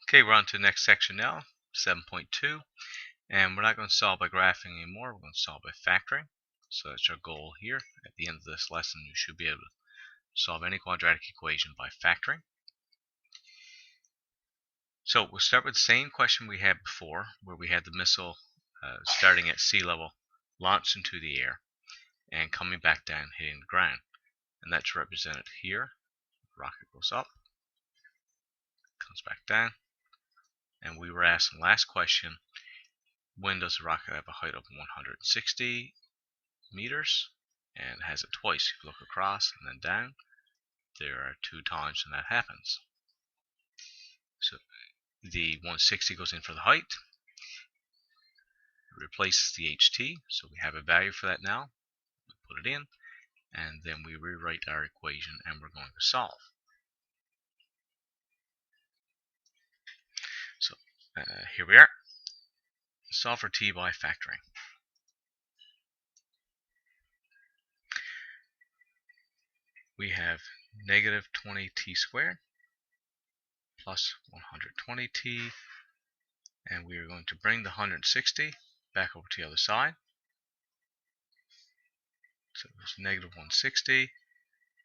Okay, we're on to the next section now, 7.2, and we're not going to solve by graphing anymore. We're going to solve by factoring. So that's our goal here. At the end of this lesson, you should be able to solve any quadratic equation by factoring. So we'll start with the same question we had before, where we had the missile starting at sea level, launched into the air, and coming back down, hitting the ground. And that's represented here. The rocket goes up, comes back down, and we were asked in the last question, when does the rocket have a height of 160 meters? And it has it twice. If you look across and then down, there are 2 times when that happens. So the 160 goes in for the height, it replaces the ht, so we have a value for that now. We put it in, and then we rewrite our equation, and we're going to solve. So here we are. Solve for t by factoring. We have negative 20t squared plus 120t, and we are going to bring the 160 back over to the other side. So there's negative 160,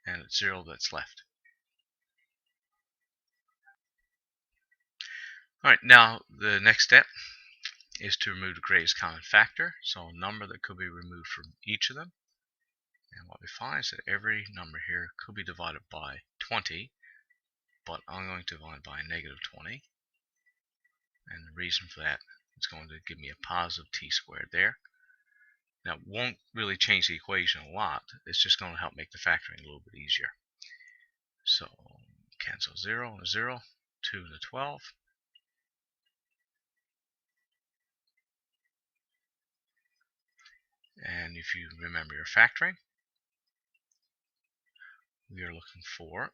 and it's 0 that's left. Alright, now the next step is to remove the greatest common factor, so a number that could be removed from each of them. And what we find is that every number here could be divided by 20, but I'm going to divide by negative 20. And the reason for that is going to give me a positive t squared there. Now, it won't really change the equation a lot. It's just going to help make the factoring a little bit easier. So, cancel 0 and 0, 2 and 12. And if you remember your factoring, we are looking for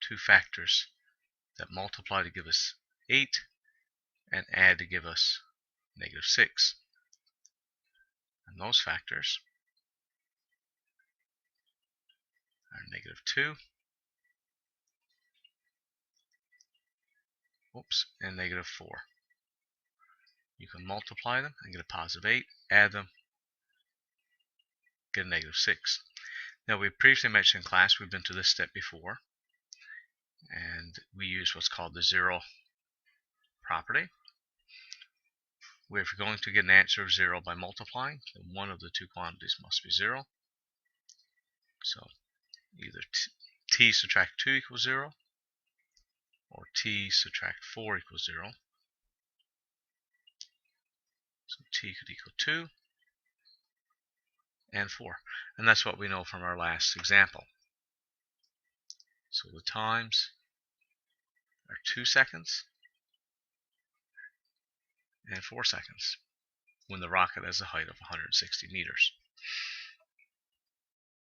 2 factors that multiply to give us 8 and add to give us negative 6. And those factors are negative 2, and negative 4. You can multiply them and get a positive 8, add them, get a negative 6. Now, we previously mentioned in class, we've been to this step before, and we use what's called the 0 property, where if you're going to get an answer of 0 by multiplying, then one of the 2 quantities must be 0. So either t subtract 2 equals 0, or t subtract 4 equals 0. So t could equal 2 and 4. And that's what we know from our last example. So the times are 2 seconds and 4 seconds when the rocket has a height of 160 meters.